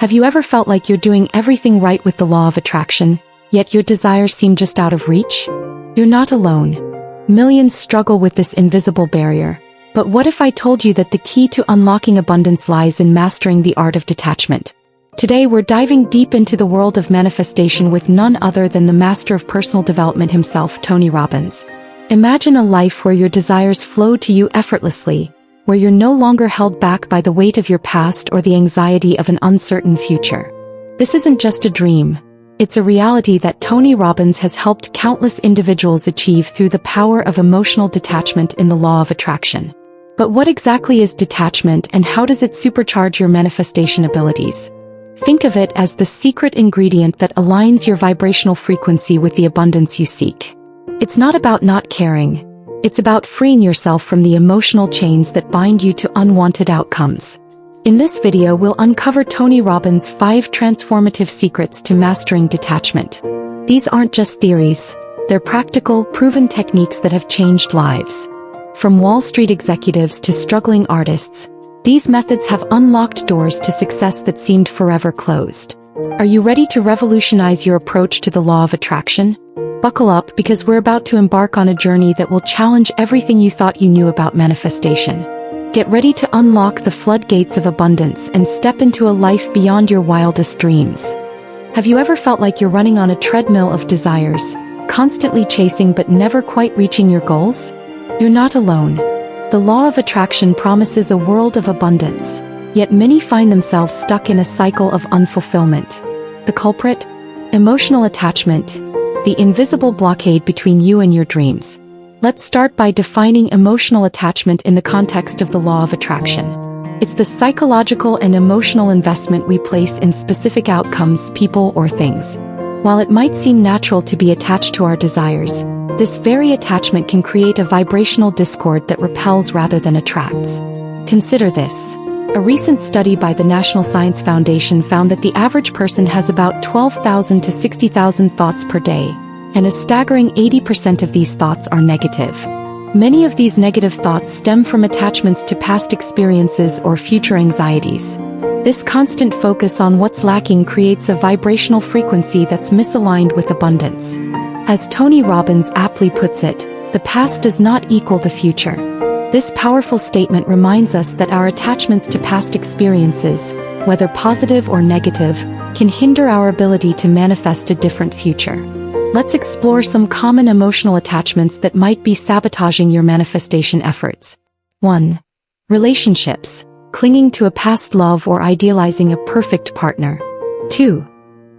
Have you ever felt like you're doing everything right with the law of attraction, yet your desires seem just out of reach? You're not alone. Millions struggle with this invisible barrier. But what if I told you that the key to unlocking abundance lies in mastering the art of detachment? Today we're diving deep into the world of manifestation with none other than the master of personal development himself, Tony Robbins. Imagine a life where your desires flow to you effortlessly, where you're no longer held back by the weight of your past or the anxiety of an uncertain future. This isn't just a dream. It's a reality that Tony Robbins has helped countless individuals achieve through the power of emotional detachment in the law of attraction. But what exactly is detachment and how does it supercharge your manifestation abilities? Think of it as the secret ingredient that aligns your vibrational frequency with the abundance you seek. It's not about not caring. It's about freeing yourself from the emotional chains that bind you to unwanted outcomes. In this video, we'll uncover Tony Robbins' 5 transformative secrets to mastering detachment. These aren't just theories. They're practical, proven techniques that have changed lives. From Wall Street executives to struggling artists, these methods have unlocked doors to success that seemed forever closed. Are you ready to revolutionize your approach to the law of attraction? Buckle up because we're about to embark on a journey that will challenge everything you thought you knew about manifestation. Get ready to unlock the floodgates of abundance and step into a life beyond your wildest dreams. Have you ever felt like you're running on a treadmill of desires, constantly chasing but never quite reaching your goals? You're not alone. The law of attraction promises a world of abundance, yet many find themselves stuck in a cycle of unfulfillment. The culprit? Emotional attachment, the invisible blockade between you and your dreams. Let's start by defining emotional attachment in the context of the law of attraction. It's the psychological and emotional investment we place in specific outcomes, people, or things. While it might seem natural to be attached to our desires, this very attachment can create a vibrational discord that repels rather than attracts. Consider this. A recent study by the National Science Foundation found that the average person has about 12,000 to 60,000 thoughts per day, and a staggering 80% of these thoughts are negative. Many of these negative thoughts stem from attachments to past experiences or future anxieties. This constant focus on what's lacking creates a vibrational frequency that's misaligned with abundance. As Tony Robbins aptly puts it, the past does not equal the future. This powerful statement reminds us that our attachments to past experiences, whether positive or negative, can hinder our ability to manifest a different future. Let's explore some common emotional attachments that might be sabotaging your manifestation efforts. 1. Relationships, clinging to a past love or idealizing a perfect partner. 2.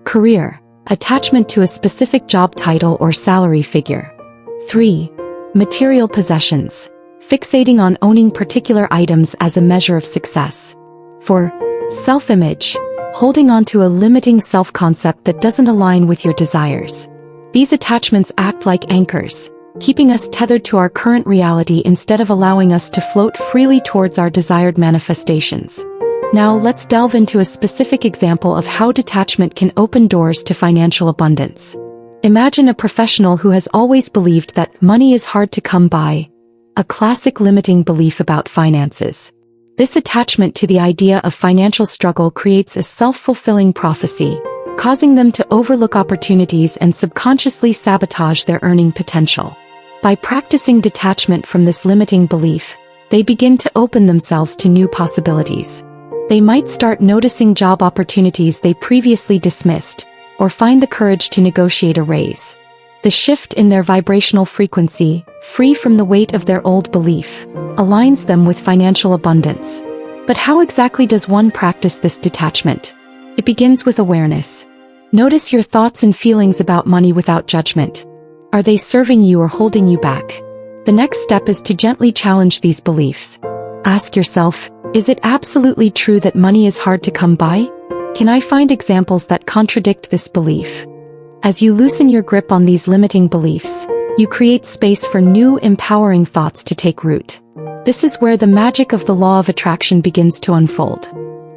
Career, attachment to a specific job title or salary figure. 3. Material possessions, fixating on owning particular items as a measure of success. 4. Self-image, holding on to a limiting self-concept that doesn't align with your desires. These attachments act like anchors, keeping us tethered to our current reality instead of allowing us to float freely towards our desired manifestations. Now let's delve into a specific example of how detachment can open doors to financial abundance. Imagine a professional who has always believed that money is hard to come by, a classic limiting belief about finances. This attachment to the idea of financial struggle creates a self-fulfilling prophecy, causing them to overlook opportunities and subconsciously sabotage their earning potential. By practicing detachment from this limiting belief, they begin to open themselves to new possibilities. They might start noticing job opportunities they previously dismissed, or find the courage to negotiate a raise. The shift in their vibrational frequency, free from the weight of their old belief, aligns them with financial abundance. But how exactly does one practice this detachment? It begins with awareness. Notice your thoughts and feelings about money without judgment. Are they serving you or holding you back? The next step is to gently challenge these beliefs. Ask yourself, is it absolutely true that money is hard to come by? Can I find examples that contradict this belief? As you loosen your grip on these limiting beliefs, you create space for new, empowering thoughts to take root. This is where the magic of the law of attraction begins to unfold.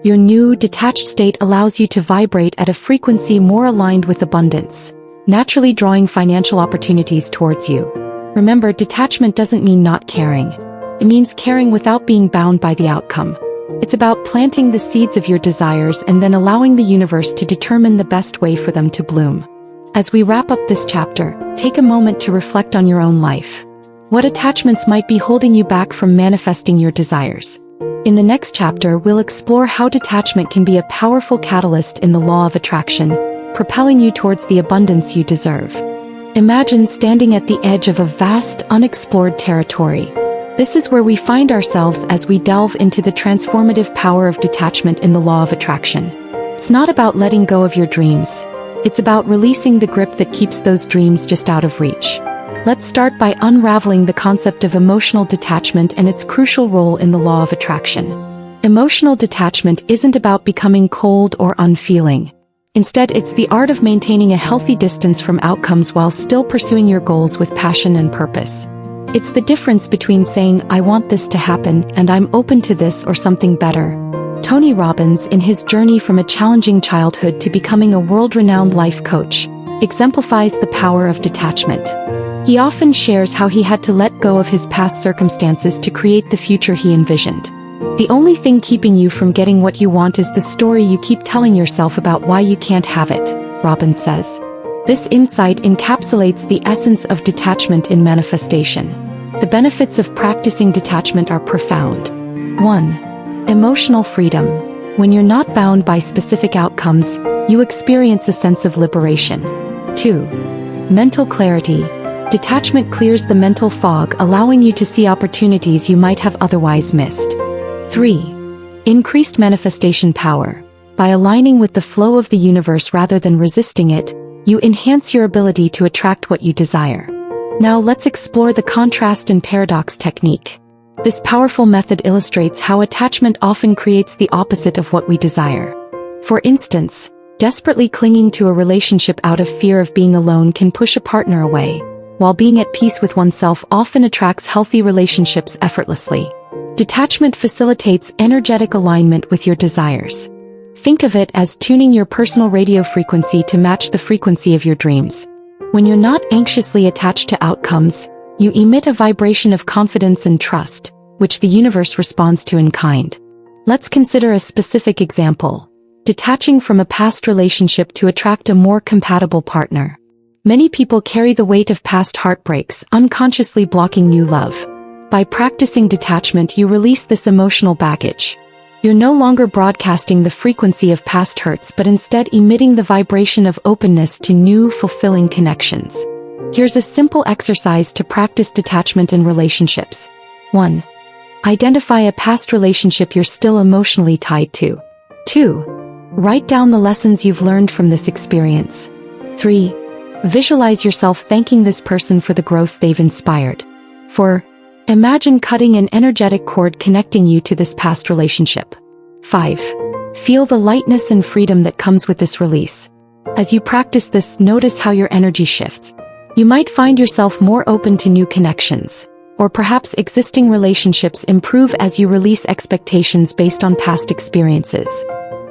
Your new, detached state allows you to vibrate at a frequency more aligned with abundance, naturally drawing financial opportunities towards you. Remember, detachment doesn't mean not caring. It means caring without being bound by the outcome. It's about planting the seeds of your desires and then allowing the universe to determine the best way for them to bloom. As we wrap up this chapter, take a moment to reflect on your own life. What attachments might be holding you back from manifesting your desires? In the next chapter, we'll explore how detachment can be a powerful catalyst in the law of attraction, propelling you towards the abundance you deserve. Imagine standing at the edge of a vast, unexplored territory. This is where we find ourselves as we delve into the transformative power of detachment in the law of attraction. It's not about letting go of your dreams. It's about releasing the grip that keeps those dreams just out of reach. Let's start by unraveling the concept of emotional detachment and its crucial role in the law of attraction. Emotional detachment isn't about becoming cold or unfeeling. Instead, it's the art of maintaining a healthy distance from outcomes while still pursuing your goals with passion and purpose. It's the difference between saying, "I want this to happen," and "I'm open to this or something better." Tony Robbins, in his journey from a challenging childhood to becoming a world-renowned life coach, exemplifies the power of detachment. He often shares how he had to let go of his past circumstances to create the future he envisioned. The only thing keeping you from getting what you want is the story you keep telling yourself about why you can't have it, Robbins says. This insight encapsulates the essence of detachment in manifestation. The benefits of practicing detachment are profound. 1. Emotional freedom. When you're not bound by specific outcomes, you experience a sense of liberation. 2. Mental clarity. Detachment clears the mental fog, allowing you to see opportunities you might have otherwise missed. 3. Increased manifestation power. By aligning with the flow of the universe rather than resisting it, you enhance your ability to attract what you desire. Now let's explore the contrast and paradox technique. This powerful method illustrates how attachment often creates the opposite of what we desire. For instance, desperately clinging to a relationship out of fear of being alone can push a partner away, while being at peace with oneself often attracts healthy relationships effortlessly. Detachment facilitates energetic alignment with your desires. Think of it as tuning your personal radio frequency to match the frequency of your dreams. When you're not anxiously attached to outcomes, you emit a vibration of confidence and trust, which the universe responds to in kind. Let's consider a specific example: detaching from a past relationship to attract a more compatible partner. Many people carry the weight of past heartbreaks, unconsciously blocking new love. By practicing detachment, you release this emotional baggage. You're no longer broadcasting the frequency of past hurts but instead emitting the vibration of openness to new, fulfilling connections. Here's a simple exercise to practice detachment in relationships. 1. Identify a past relationship you're still emotionally tied to. 2. Write down the lessons you've learned from this experience. 3. Visualize yourself thanking this person for the growth they've inspired. 4. Imagine cutting an energetic cord connecting you to this past relationship. 5. Feel the lightness and freedom that comes with this release. As you practice this, notice how your energy shifts. You might find yourself more open to new connections, or perhaps existing relationships improve as you release expectations based on past experiences.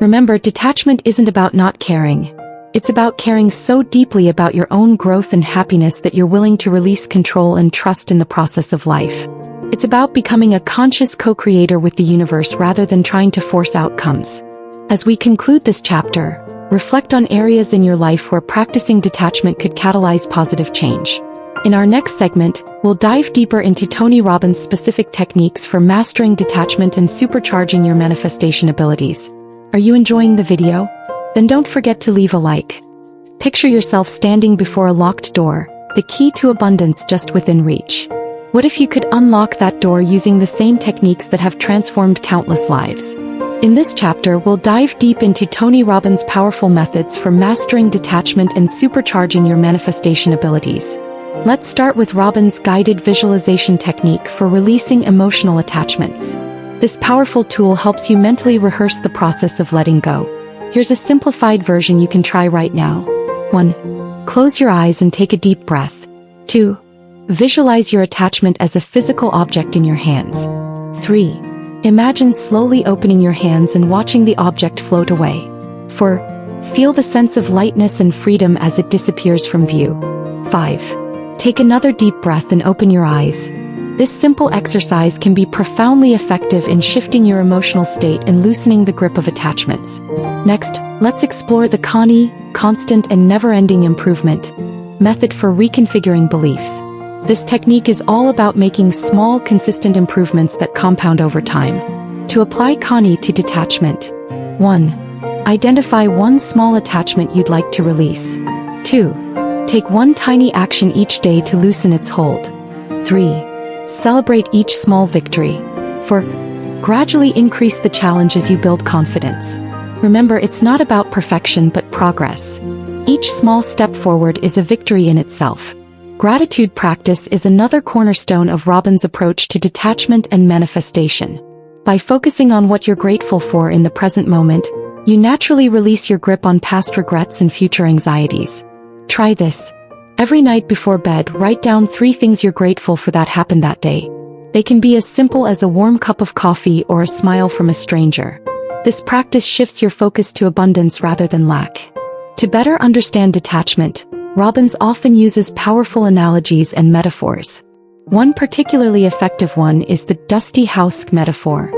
Remember, detachment isn't about not caring. It's about caring so deeply about your own growth and happiness that you're willing to release control and trust in the process of life. It's about becoming a conscious co-creator with the universe rather than trying to force outcomes. As we conclude this chapter, reflect on areas in your life where practicing detachment could catalyze positive change. In our next segment, we'll dive deeper into Tony Robbins' specific techniques for mastering detachment and supercharging your manifestation abilities. Are you enjoying the video? Then don't forget to leave a like. Picture yourself standing before a locked door, the key to abundance just within reach. What if you could unlock that door using the same techniques that have transformed countless lives? In this chapter, we'll dive deep into Tony Robbins' powerful methods for mastering detachment and supercharging your manifestation abilities. Let's start with Robbins' guided visualization technique for releasing emotional attachments. This powerful tool helps you mentally rehearse the process of letting go. Here's a simplified version you can try right now. 1. Close your eyes and take a deep breath. 2. Visualize your attachment as a physical object in your hands. 3. Imagine slowly opening your hands and watching the object float away. 4. Feel the sense of lightness and freedom as it disappears from view. 5. Take another deep breath and open your eyes. This simple exercise can be profoundly effective in shifting your emotional state and loosening the grip of attachments. Next, let's explore the constant and never-ending improvement method for reconfiguring beliefs. This technique is all about making small, consistent improvements that compound over time. To apply to detachment. 1. Identify one small attachment you'd like to release. 2. Take one tiny action each day to loosen its hold. 3. Celebrate each small victory. 4. Gradually increase the challenge as you build confidence. Remember, it's not about perfection but progress. Each small step forward is a victory in itself. Gratitude practice is another cornerstone of Robbins' approach to detachment and manifestation. By focusing on what you're grateful for in the present moment, you naturally release your grip on past regrets and future anxieties. Try this. Every night before bed, write down 3 things you're grateful for that happened that day. They can be as simple as a warm cup of coffee or a smile from a stranger. This practice shifts your focus to abundance rather than lack. To better understand detachment, Robbins often uses powerful analogies and metaphors. One particularly effective one is the dusty house metaphor.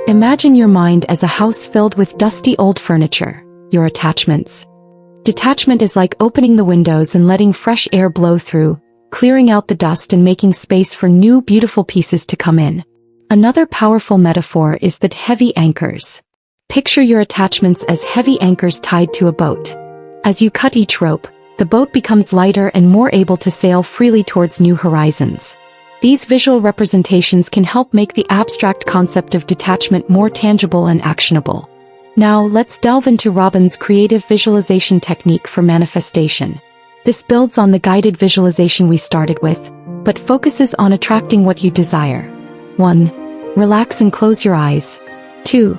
Imagine your mind as a house filled with dusty old furniture, your attachments. Detachment is like opening the windows and letting fresh air blow through, clearing out the dust and making space for new beautiful pieces to come in. Another powerful metaphor is the heavy anchors. Picture your attachments as heavy anchors tied to a boat. As you cut each rope, the boat becomes lighter and more able to sail freely towards new horizons. These visual representations can help make the abstract concept of detachment more tangible and actionable. Now, let's delve into Robbins' creative visualization technique for manifestation. This builds on the guided visualization we started with, but focuses on attracting what you desire. 1. Relax and close your eyes. 2.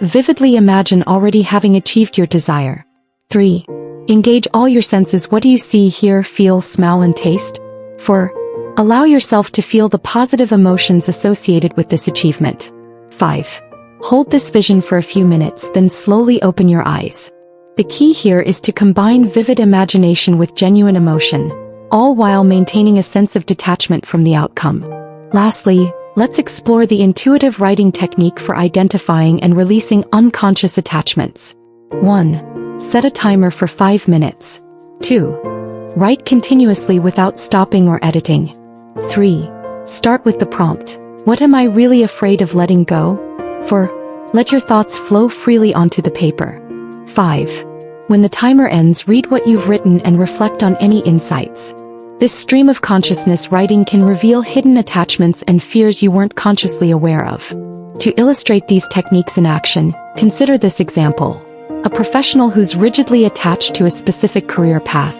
Vividly imagine already having achieved your desire. 3. Engage all your senses. What do you see, hear, feel, smell, and taste? 4. Allow yourself to feel the positive emotions associated with this achievement. 5. Hold this vision for a few minutes, then slowly open your eyes. The key here is to combine vivid imagination with genuine emotion, all while maintaining a sense of detachment from the outcome. Lastly, let's explore the intuitive writing technique for identifying and releasing unconscious attachments. 1. Set a timer for 5 minutes. 2. Write continuously without stopping or editing. 3. Start with the prompt, "What am I really afraid of letting go?" 4. Let your thoughts flow freely onto the paper. 5. When the timer ends, read what you've written and reflect on any insights. This stream of consciousness writing can reveal hidden attachments and fears you weren't consciously aware of. To illustrate these techniques in action, consider this example. A professional who's rigidly attached to a specific career path.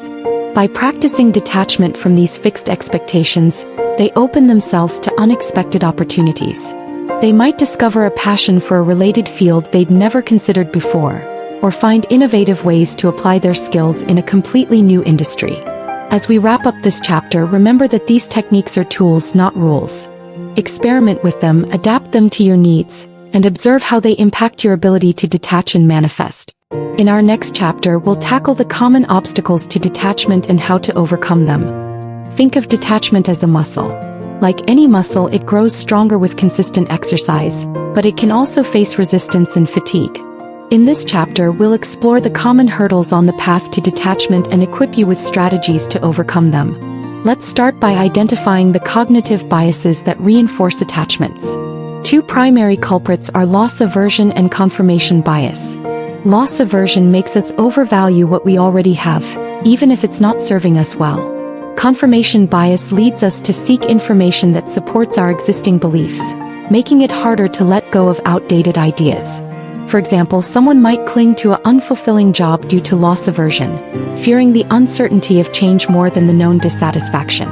By practicing detachment from these fixed expectations, they open themselves to unexpected opportunities. They might discover a passion for a related field they'd never considered before, or find innovative ways to apply their skills in a completely new industry. As we wrap up this chapter, remember that these techniques are tools, not rules. Experiment with them, adapt them to your needs, and observe how they impact your ability to detach and manifest. In our next chapter, we'll tackle the common obstacles to detachment and how to overcome them. Think of detachment as a muscle. Like any muscle, it grows stronger with consistent exercise, but it can also face resistance and fatigue. In this chapter, we'll explore the common hurdles on the path to detachment and equip you with strategies to overcome them. Let's start by identifying the cognitive biases that reinforce attachments. 2 primary culprits are loss aversion and confirmation bias. Loss aversion makes us overvalue what we already have, even if it's not serving us well. Confirmation bias leads us to seek information that supports our existing beliefs, making it harder to let go of outdated ideas. For example, someone might cling to an unfulfilling job due to loss aversion, fearing the uncertainty of change more than the known dissatisfaction.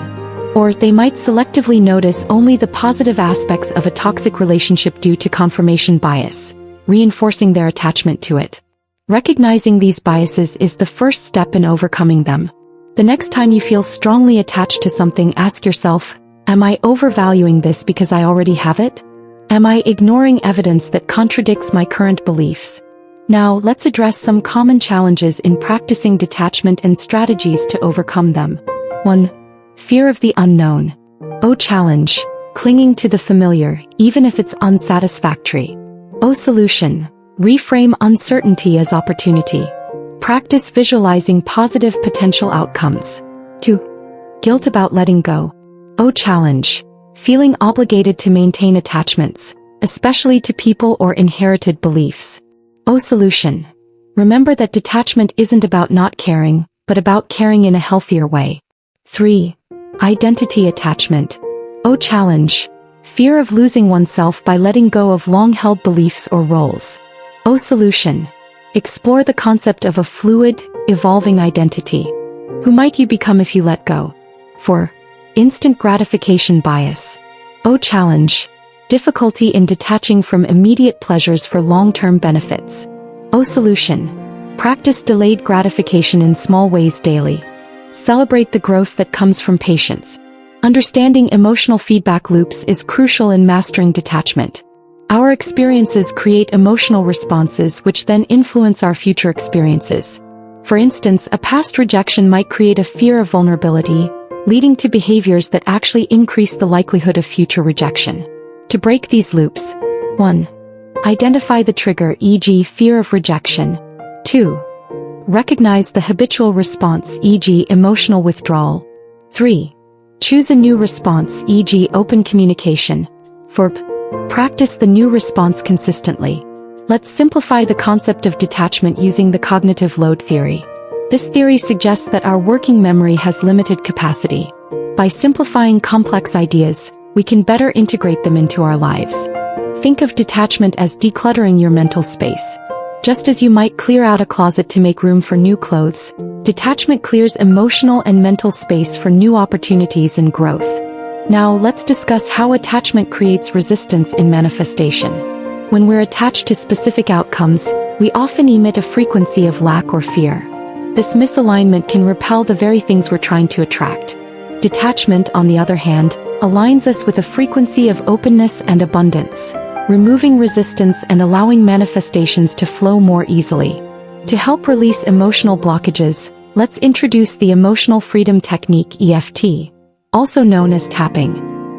Or they might selectively notice only the positive aspects of a toxic relationship due to confirmation bias, reinforcing their attachment to it. Recognizing these biases is the first step in overcoming them. The next time you feel strongly attached to something, ask yourself, am I overvaluing this because I already have it? Am I ignoring evidence that contradicts my current beliefs? Now, let's address some common challenges in practicing detachment and strategies to overcome them. 1. Fear of the unknown. Oh, challenge. clinging to the familiar, even if it's unsatisfactory. O solution. Reframe uncertainty as opportunity. Practice visualizing positive potential outcomes. 2. Guilt about letting go. O challenge. Feeling obligated to maintain attachments, especially to people or inherited beliefs. O solution. Remember that detachment isn't about not caring, but about caring in a healthier way. 3. Identity attachment. O challenge. Fear of losing oneself by letting go of long-held beliefs or roles. O solution. Explore the concept of a fluid, evolving identity. Who might you become if you let go? 4. Instant gratification bias. O challenge. Difficulty in detaching from immediate pleasures for long-term benefits. O solution. Practice delayed gratification in small ways daily. Celebrate the growth that comes from patience. Understanding emotional feedback loops is crucial in mastering detachment. Our experiences create emotional responses which then influence our future experiences. For instance, a past rejection might create a fear of vulnerability, leading to behaviors that actually increase the likelihood of future rejection. To break these loops: 1. Identify the trigger, e.g., fear of rejection. 2. Recognize the habitual response, e.g., emotional withdrawal. 3. Choose a new response, e.g., open communication. 4. Practice the new response consistently. Let's simplify the concept of detachment using the cognitive load theory. This theory suggests that our working memory has limited capacity. By simplifying complex ideas, we can better integrate them into our lives. Think of detachment as decluttering your mental space. Just as you might clear out a closet to make room for new clothes, detachment clears emotional and mental space for new opportunities and growth. Now let's discuss how attachment creates resistance in manifestation. When we're attached to specific outcomes, we often emit a frequency of lack or fear. This misalignment can repel the very things we're trying to attract. Detachment, on the other hand, aligns us with a frequency of openness and abundance, removing resistance and allowing manifestations to flow more easily. To help release emotional blockages, let's introduce the Emotional Freedom Technique, EFT, also known as tapping.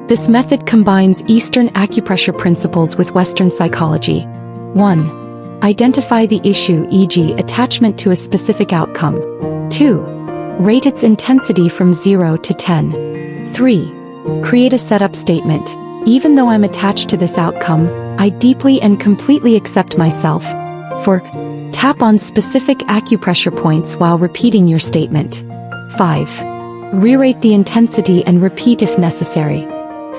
This method combines Eastern acupressure principles with Western psychology. 1. Identify the issue, e.g., attachment to a specific outcome. 2. Rate its intensity from 0 to 10. 3. Create a setup statement. Even though I'm attached to this outcome, I deeply and completely accept myself. 4. Tap on specific acupressure points while repeating your statement. 5. Re-rate the intensity and repeat if necessary.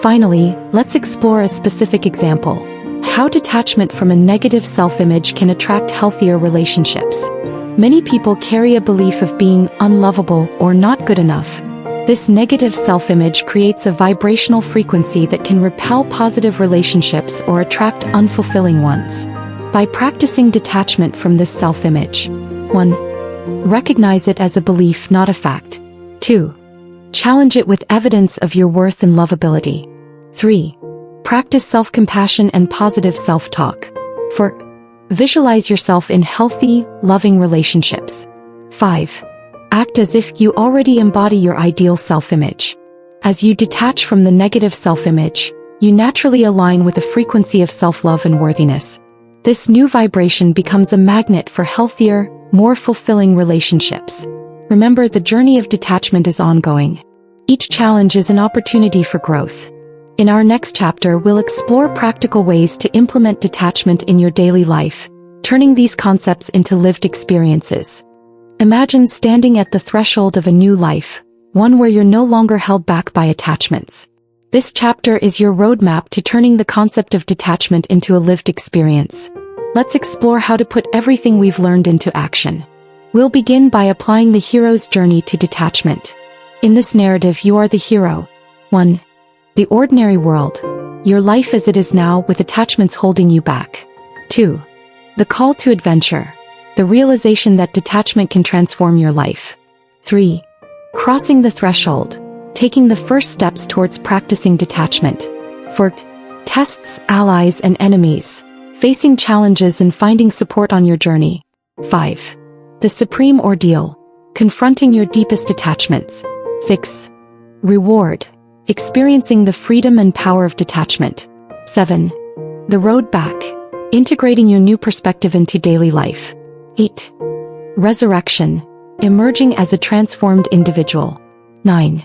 Finally, let's explore a specific example: how detachment from a negative self-image can attract healthier relationships. Many people carry a belief of being unlovable or not good enough. This negative self-image creates a vibrational frequency that can repel positive relationships or attract unfulfilling ones. By practicing detachment from this self-image: 1. Recognize it as a belief, not a fact. 2. Challenge it with evidence of your worth and lovability. 3. Practice self-compassion and positive self-talk. 4. Visualize yourself in healthy, loving relationships. 5. Act as if you already embody your ideal self-image. As you detach from the negative self-image, you naturally align with a frequency of self-love and worthiness. This new vibration becomes a magnet for healthier, more fulfilling relationships. Remember, the journey of detachment is ongoing. Each challenge is an opportunity for growth. In our next chapter, we'll explore practical ways to implement detachment in your daily life, turning these concepts into lived experiences. Imagine standing at the threshold of a new life, one where you're no longer held back by attachments. This chapter is your roadmap to turning the concept of detachment into a lived experience. Let's explore how to put everything we've learned into action. We'll begin by applying the hero's journey to detachment. In this narrative, you are the hero. 1. The ordinary world. Your life as it is now, with attachments holding you back. 2. The call to adventure. The realization that detachment can transform your life. 3. Crossing the threshold. Taking the first steps towards practicing detachment. 4. Tests, allies, and enemies. Facing challenges and finding support on your journey. 5. The supreme ordeal. Confronting your deepest attachments. 6. Reward. experiencing the freedom and power of detachment. 7. The road back, integrating your new perspective into daily life. 8. Resurrection, emerging as a transformed individual. 9.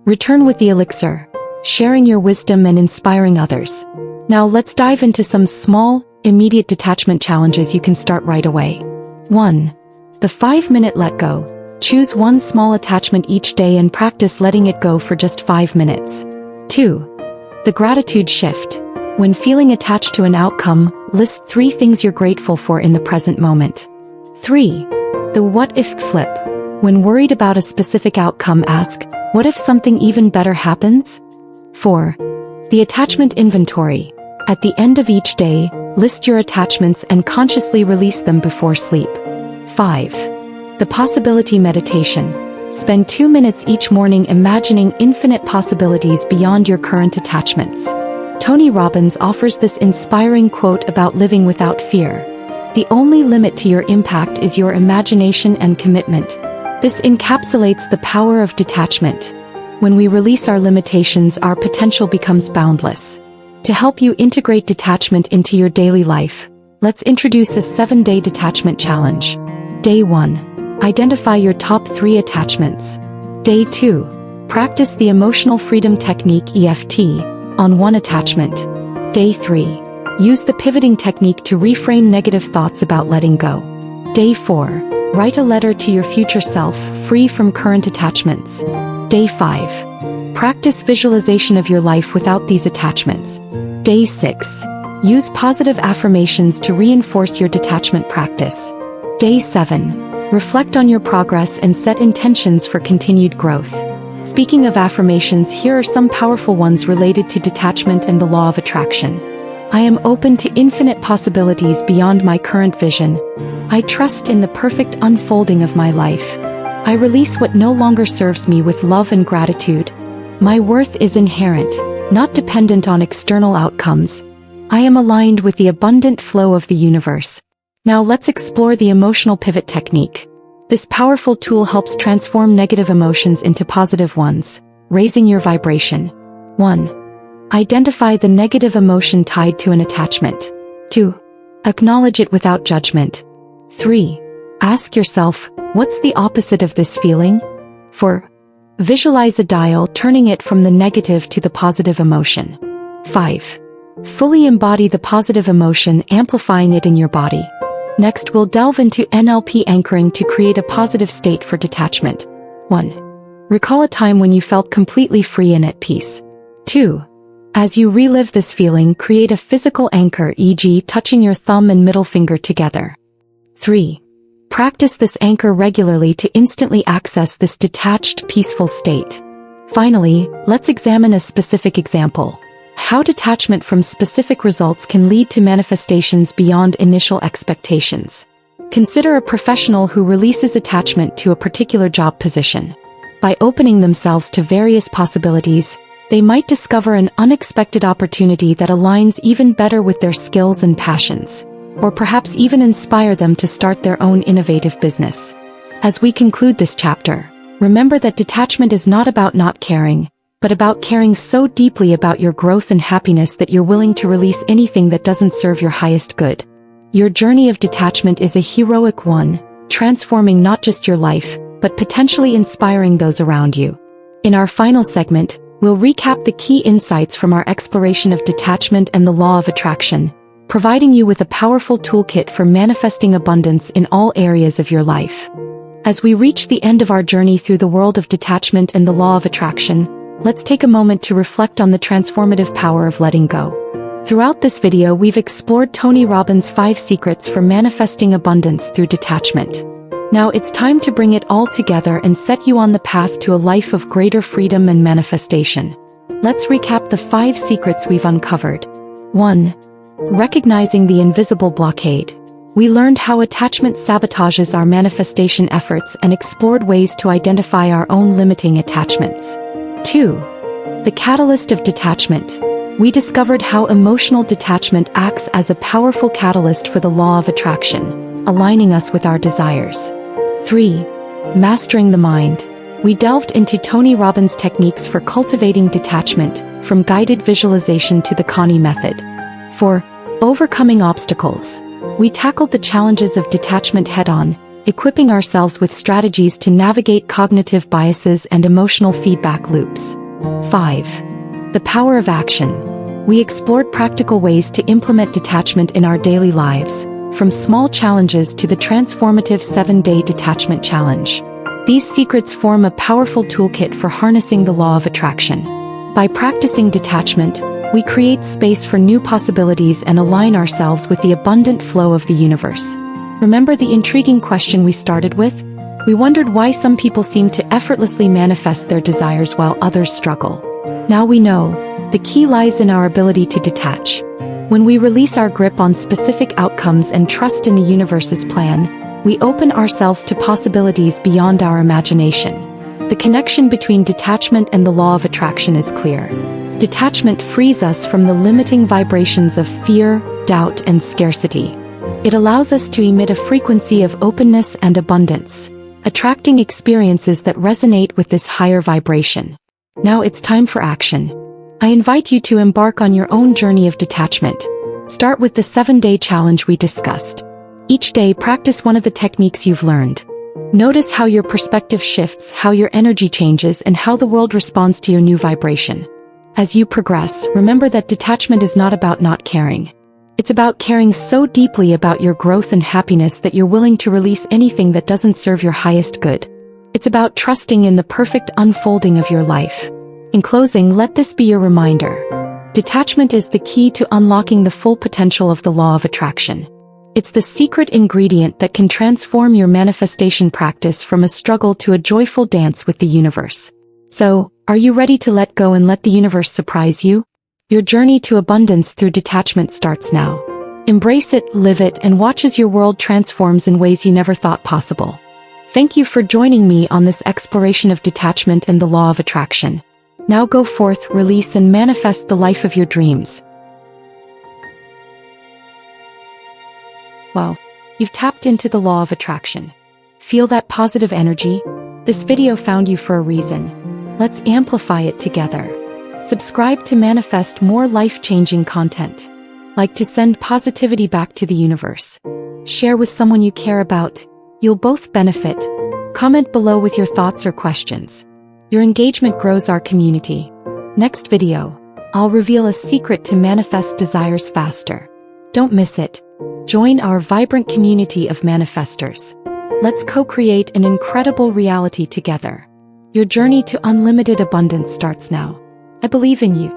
Return with the elixir, sharing your wisdom and inspiring others. Now let's dive into some small, immediate detachment challenges you can start right away. 1. The 5-minute let go. Choose one small attachment each day and practice letting it go for just 5 minutes. 2. The gratitude shift. When feeling attached to an outcome, list 3 things you're grateful for in the present moment. 3. The what-if flip. When worried about a specific outcome, ask, what if something even better happens? 4. The attachment inventory. At the end of each day, list your attachments and consciously release them before sleep. 5. The possibility meditation. Spend 2 minutes each morning imagining infinite possibilities beyond your current attachments. Tony Robbins offers this inspiring quote about living without fear. The only limit to your impact is your imagination and commitment. This encapsulates the power of detachment. When we release our limitations, our potential becomes boundless. To help you integrate detachment into your daily life, let's introduce a 7-day detachment challenge. Day 1. Identify your top 3 attachments. Day 2. Practice the emotional freedom technique EFT on one attachment. Day 3. Use the pivoting technique to reframe negative thoughts about letting go. Day 4. Write a letter to your future self, free from current attachments. Day 5. Practice visualization of your life without these attachments. Day 6. Use positive affirmations to reinforce your detachment practice. Day 7. Reflect on your progress and set intentions for continued growth. Speaking of affirmations, here are some powerful ones related to detachment and the law of attraction. I am open to infinite possibilities beyond my current vision. I trust in the perfect unfolding of my life. I release what no longer serves me with love and gratitude. My worth is inherent, not dependent on external outcomes. I am aligned with the abundant flow of the universe. Now let's explore the emotional pivot technique. This powerful tool helps transform negative emotions into positive ones, raising your vibration. 1. Identify the negative emotion tied to an attachment. 2. Acknowledge it without judgment. 3. Ask yourself, what's the opposite of this feeling? 4. Visualize a dial turning it from the negative to the positive emotion. 5. Fully embody the positive emotion, amplifying it in your body. Next, we'll delve into NLP anchoring to create a positive state for detachment. 1. Recall a time when you felt completely free and at peace. 2. As you relive this feeling, create a physical anchor, e.g., touching your thumb and middle finger together. 3. Practice this anchor regularly to instantly access this detached, peaceful state. Finally, let's examine a specific example. How detachment from specific results can lead to manifestations beyond initial expectations. Consider a professional who releases attachment to a particular job position. By opening themselves to various possibilities, they might discover an unexpected opportunity that aligns even better with their skills and passions, or perhaps even inspire them to start their own innovative business. As we conclude this chapter, remember that detachment is not about not caring, but about caring so deeply about your growth and happiness that you're willing to release anything that doesn't serve your highest good. Your journey of detachment is a heroic one, transforming not just your life, but potentially inspiring those around you. In our final segment, we'll recap the key insights from our exploration of detachment and the law of attraction, providing you with a powerful toolkit for manifesting abundance in all areas of your life. As we reach the end of our journey through the world of detachment and the law of attraction, let's take a moment to reflect on the transformative power of letting go. Throughout this video, we've explored Tony Robbins' 5 secrets for manifesting abundance through detachment. Now it's time to bring it all together and set you on the path to a life of greater freedom and manifestation. Let's recap the 5 secrets we've uncovered. 1. Recognizing the invisible blockade. We learned how attachment sabotages our manifestation efforts and explored ways to identify our own limiting attachments. 2. The catalyst of detachment. We discovered how emotional detachment acts as a powerful catalyst for the law of attraction, aligning us with our desires. 3. Mastering the mind. We delved into Tony Robbins' techniques for cultivating detachment, from guided visualization to the Connie method. For overcoming obstacles, we tackled the challenges of detachment head-on, equipping ourselves with strategies to navigate cognitive biases and emotional feedback loops. 5. The power of action. We explored practical ways to implement detachment in our daily lives, from small challenges to the transformative 7-day detachment challenge. These secrets form a powerful toolkit for harnessing the law of attraction. By practicing detachment, we create space for new possibilities and align ourselves with the abundant flow of the universe. Remember the intriguing question we started with? We wondered why some people seem to effortlessly manifest their desires while others struggle. Now we know, the key lies in our ability to detach. When we release our grip on specific outcomes and trust in the universe's plan, we open ourselves to possibilities beyond our imagination. The connection between detachment and the law of attraction is clear. Detachment frees us from the limiting vibrations of fear, doubt, and scarcity. It allows us to emit a frequency of openness and abundance, attracting experiences that resonate with this higher vibration. Now it's time for action. I invite you to embark on your own journey of detachment. Start with the 7-day challenge we discussed. Each day, practice one of the techniques you've learned. Notice how your perspective shifts, how your energy changes, and how the world responds to your new vibration. As you progress, remember that detachment is not about not caring. It's about caring so deeply about your growth and happiness that you're willing to release anything that doesn't serve your highest good. It's about trusting in the perfect unfolding of your life. In closing, let this be your reminder. Detachment is the key to unlocking the full potential of the law of attraction. It's the secret ingredient that can transform your manifestation practice from a struggle to a joyful dance with the universe. So, are you ready to let go and let the universe surprise you? Your journey to abundance through detachment starts now. Embrace it, live it, and watch as your world transforms in ways you never thought possible. Thank you for joining me on this exploration of detachment and the law of attraction. Now go forth, release, and manifest the life of your dreams. Wow, you've tapped into the law of attraction. Feel that positive energy? This video found you for a reason. Let's amplify it together. Subscribe to manifest more life-changing content. Like to send positivity back to the universe. Share with someone you care about. You'll both benefit. Comment below with your thoughts or questions. Your engagement grows our community. Next video, I'll reveal a secret to manifest desires faster. Don't miss it. Join our vibrant community of manifestors. Let's co-create an incredible reality together. Your journey to unlimited abundance starts now. I believe in you.